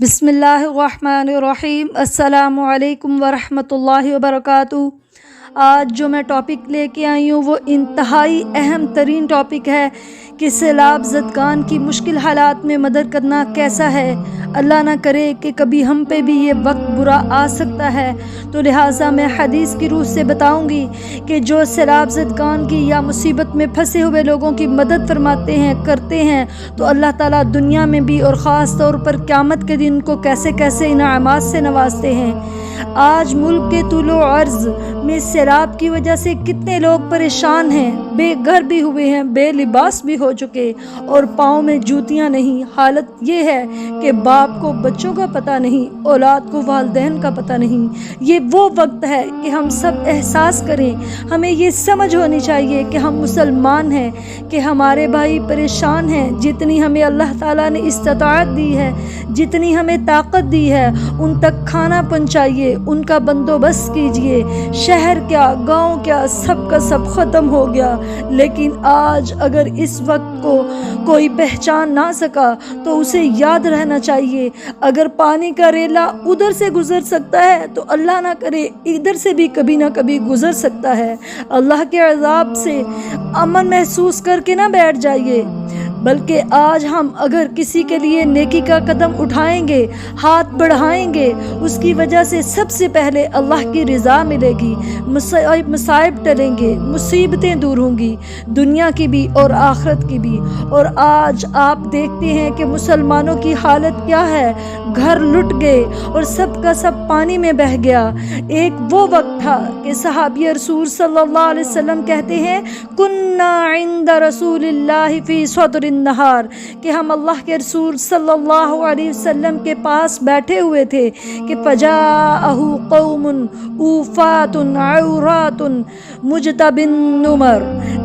बिस्मिल्लाहिर्रहमानिर्रहीम। अस्सलामु अलैकुम वरहमतुल्लाहि वबरकातुहू। आज जो मैं टॉपिक लेके आई हूँ वो इंतहाई अहम तरीन टॉपिक है कि सैलाब ज़दगान की मुश्किल हालात में मदद करना कैसा है। अल्लाह ना करे कि कभी हम पे भी ये वक्त बुरा आ सकता है, तो लिहाजा मैं हदीस की रूह से बताऊंगी कि जो सैलाब ज़दगान की या मुसीबत में फंसे हुए लोगों की मदद फरमाते हैं, करते हैं, तो अल्लाह ताला दुनिया में भी और ख़ास तौर पर क़यामत के दिन को कैसे कैसे इनामात से नवाजते हैं। आज मुल्क के तुलो अर्ज़ में सैलाब की वजह से कितने लोग परेशान हैं, बेघर भी हुए हैं, बेलिबास भी हो चुके और पाँव में जूतियाँ नहीं। हालत ये है कि बाप को बच्चों का पता नहीं, औलाद को वालिदैन का पता नहीं। ये वो वक्त है कि हम सब एहसास करें, हमें ये समझ होनी चाहिए कि हम मुसलमान हैं, कि हमारे भाई परेशान हैं। जितनी हमें अल्लाह ताला ने इस्तिताअत दी है, जितनी हमें ताकत दी है, उन तक खाना पहुँचाइए, उनका बंदोबस्त कीजिए। शहर क्या, गांव क्या, सब का सब ख़त्म हो गया। लेकिन आज अगर इस वक्त को कोई पहचान ना सका तो उसे याद रहना चाहिए, अगर पानी का रेला उधर से गुज़र सकता है तो अल्लाह ना करे इधर से भी कभी ना कभी गुज़र सकता है। अल्लाह के अज़ाब से अमन महसूस करके ना बैठ जाइए, बल्कि आज हम अगर किसी के लिए नेकी का कदम उठाएंगे, हाथ बढ़ाएंगे, उसकी वजह से सबसे पहले अल्लाह की रज़ा मिलेगी, मसाइब टलेंगे, मुसीबतें दूर होंगी, दुनिया की भी और आखिरत की भी। और आज आप देखते हैं कि मुसलमानों की हालत क्या है, घर लुट गए और सब का सब पानी में बह गया। एक वो वक्त था कि सहाबी रसूल सल्लल्लाहु अलैहि वसल्लम कहते हैं, कुन्ना इंदा रसूलिल्लाहि फी सदरिन नहार, कि हम अल्लाह के रसूल सल्लल्लाहु अलैहि वसल्लम के पास बैठे हुए थे कि फजाअहु कौमुन ऊफातुन औरातुन मुजतबिन नुमर,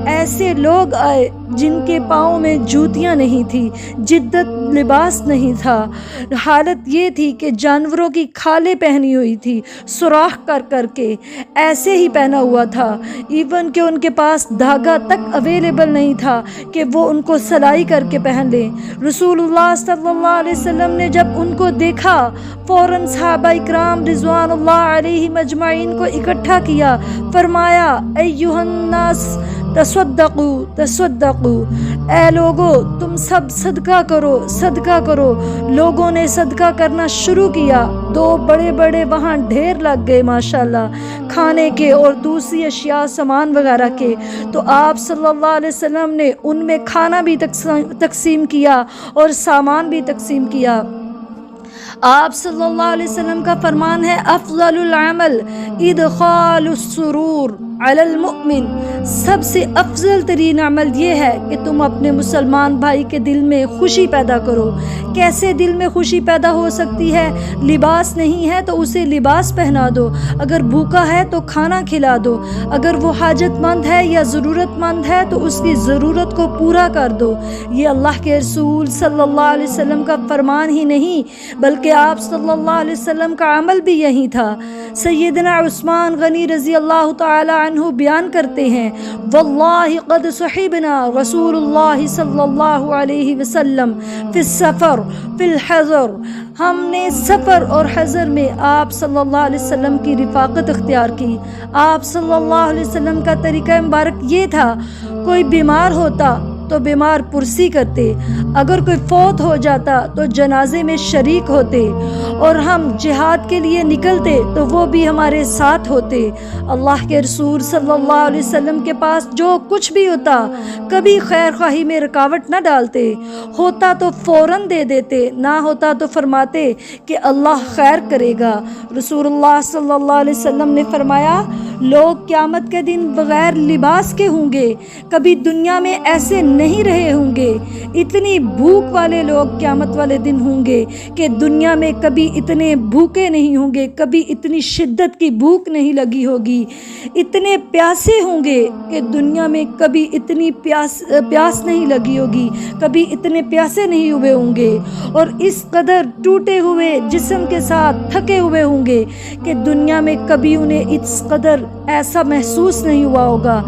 ऐसे लोग आए जिनके पाँव में जूतियाँ नहीं थी, जिद्दत लिबास नहीं था। हालत ये थी कि जानवरों की खालें पहनी हुई थी, सुराख कर कर के ऐसे ही पहना हुआ था। इवन कि उनके पास धागा तक अवेलेबल नहीं था कि वो उनको सलाई करके पहन लें। रसूलुल्लाह सल्लल्लाहु अलैहि वसल्लम ने जब उनको देखा, फ़ौरन सहाबा इकराम रिज़वानुल्लाह अलैहिम अजमाइन को इकट्ठा किया, फरमाया, अय्युहन्नास तसद्दक़ू तसद्दक़ू, ए लोगो तुम सब सदका करो, सदका करो। लोगों ने सदका करना शुरू किया। दो बड़े बड़े वहाँ ढेर लग गए माशाल्लाह, खाने के और दूसरी अशिया सामान वगैरह के। तो आप सल्लल्लाहु अलैहि वसल्लम ने उनमें खाना भी तकसीम किया और सामान भी तकसीम किया। आप सल्लल्लाहु अलैहि वसल्लम का फरमान है, अफ़ज़लुल अमल इदख़ालुस सुरूर अलल मुमिन, सबसे अफजल तरीन अमल ये है कि तुम अपने मुसलमान भाई के दिल में खुशी पैदा करो। कैसे दिल में खुशी पैदा हो सकती है? लिबास नहीं है तो उसे लिबास पहना दो, अगर भूखा है तो खाना खिला दो, अगर वो हाजतमंद है या ज़रूरतमंद है तो उसकी ज़रूरत को पूरा कर दो। ये अल्लाह के रसूल सल्लल्लाहु अलैहि वसल्लम का फरमान ही नहीं बल्कि आप सल्लल्लाहु अलैहि वसल्लम का अमल भी यही था। सैयदना उस्मान गनी रज़ी अल्लाह ताला अन्हु बयान करते हैं, वल्लाहि क़द सहिबना रसूलुल्लाह सल्लल्लाहु अलैहि वसल्लम फिस सफ़र फिल हज़र, हमने सफ़र और हज़र में आप सल्लल्लाहु अलैहि वसल्लम की रिफ़ाक़त इख्तियार की। आप सल्लल्लाहु अलैहि वसल्लम का तरीक़ा मुबारक ये था, कोई बीमार होता तो बीमार पुरसी करते, अगर कोई फौत हो जाता तो जनाजे में शरीक होते, और हम जिहाद के लिए निकलते तो वो भी हमारे साथ होते। अल्लाह के रसूल सल्लल्लाहु अलैहि वसल्लम के पास जो कुछ भी होता कभी खैर ख्वाही में रुकावट न डालते, होता तो फ़ौरन दे देते, ना होता तो फरमाते कि अल्लाह खैर करेगा। रसूलुल्लाह सल्लल्लाहु अलैहि वसल्लम ने फरमाया, लोग क़यामत के दिन बग़ैर लिबास के होंगे, कभी दुनिया में ऐसे नहीं रहे होंगे। इतनी भूख वाले लोग क़यामत वाले दिन होंगे कि दुनिया में कभी इतने भूखे नहीं होंगे, कभी इतनी शिद्दत की भूख नहीं लगी होगी। इतने प्यासे होंगे कि दुनिया में कभी इतनी प्यास नहीं लगी होगी, कभी इतने प्यासे नहीं हुए होंगे। और इस कदर टूटे हुए जिस्म के साथ थके हुए होंगे कि दुनिया में कभी उन्हें इस कदर ऐसा महसूस नहीं हुआ होगा,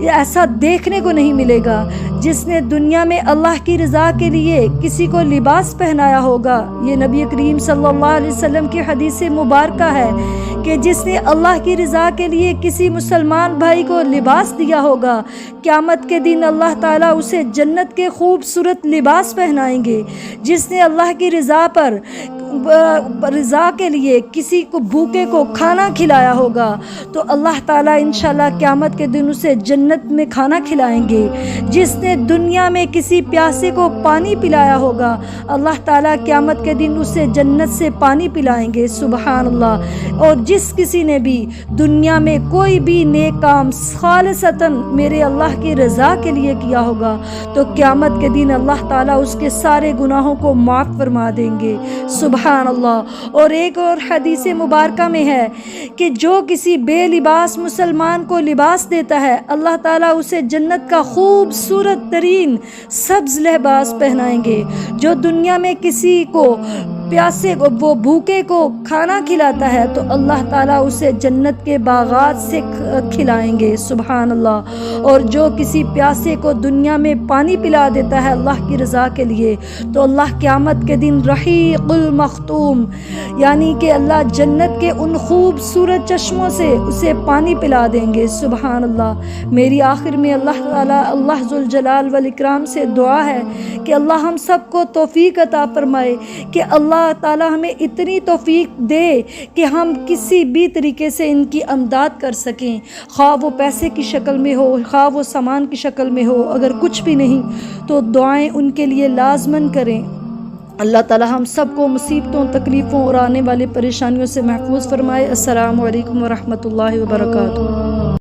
ऐसा देखने को नहीं मिलेगा। جس نے دنیا میں اللہ کی رضا کے لیے کسی کو لباس پہنایا ہوگا، یہ نبی کریم صلی اللہ علیہ وسلم کی حدیث مبارکہ ہے کہ جس نے اللہ کی رضا کے لیے کسی مسلمان بھائی کو لباس دیا ہوگا، قیامت کے دن اللہ تعالیٰ اسے جنت کے خوبصورت لباس پہنائیں گے۔ جس نے اللہ کی رضا کے لیے کسی کو بھوکے کو کھانا کھلایا ہوگا تو اللہ تعالیٰ انشاءاللہ قیامت کے دن اسے جنت میں کھانا کھلائیں گے۔ جس نے دنیا میں کسی پیاسے کو پانی پلایا ہوگا، اللہ تعالیٰ قیامت کے دن اسے جنت سے پانی پلائیں گے، سبحان اللہ۔ اور جس کسی نے بھی دنیا میں کوئی بھی نیک کام خالصتاً میرے اللہ کی رضا کے لیے کیا ہوگا تو قیامت کے دن اللہ تعالیٰ اس کے سارے گناہوں کو معاف فرما دیں گے، سبحان اللہ۔ اور ایک اور حدیث مبارکہ میں ہے کہ جو کسی بے لباس مسلمان کو لباس دیتا ہے، اللہ تعالیٰ اسے جنت کا خوبصورت ترین سبز لباس پہنائیں گے۔ جو دنیا میں کسی کو پیاسے کو وہ بھوکے کو کھانا کھلاتا ہے تو اللہ تعالیٰ اسے جنت کے باغات سے کھلائیں گے، سبحان اللہ۔ اور جو کسی پیاسے کو دنیا میں پانی پلا دیتا ہے اللہ کی رضا کے لیے تو اللہ قیامت کے دن رحیق المختوم، یعنی کہ اللہ جنت کے ان خوبصورت چشموں سے اسے پانی پلا دیں گے، سبحان اللہ۔ میری آخر میں اللہ تعالیٰ اللہ ذوالجلال والاکرام سے دعا ہے کہ اللہ ہم سب کو توفیق عطا فرمائے، کہ اللہ تعالیٰ ہمیں اتنی توفیق دے کہ ہم کسی بھی طریقے سے ان کی امداد کر سکیں، خواہ وہ پیسے کی شکل میں ہو، خواہ وہ سامان کی شکل میں ہو، اگر کچھ بھی نہیں تو دعائیں ان کے لیے لازماً کریں۔ اللہ تعالیٰ ہم سب کو مصیبتوں، تکلیفوں اور آنے والی پریشانیوں سے محفوظ فرمائے۔ السلام علیکم ورحمۃ اللہ وبرکاتہ۔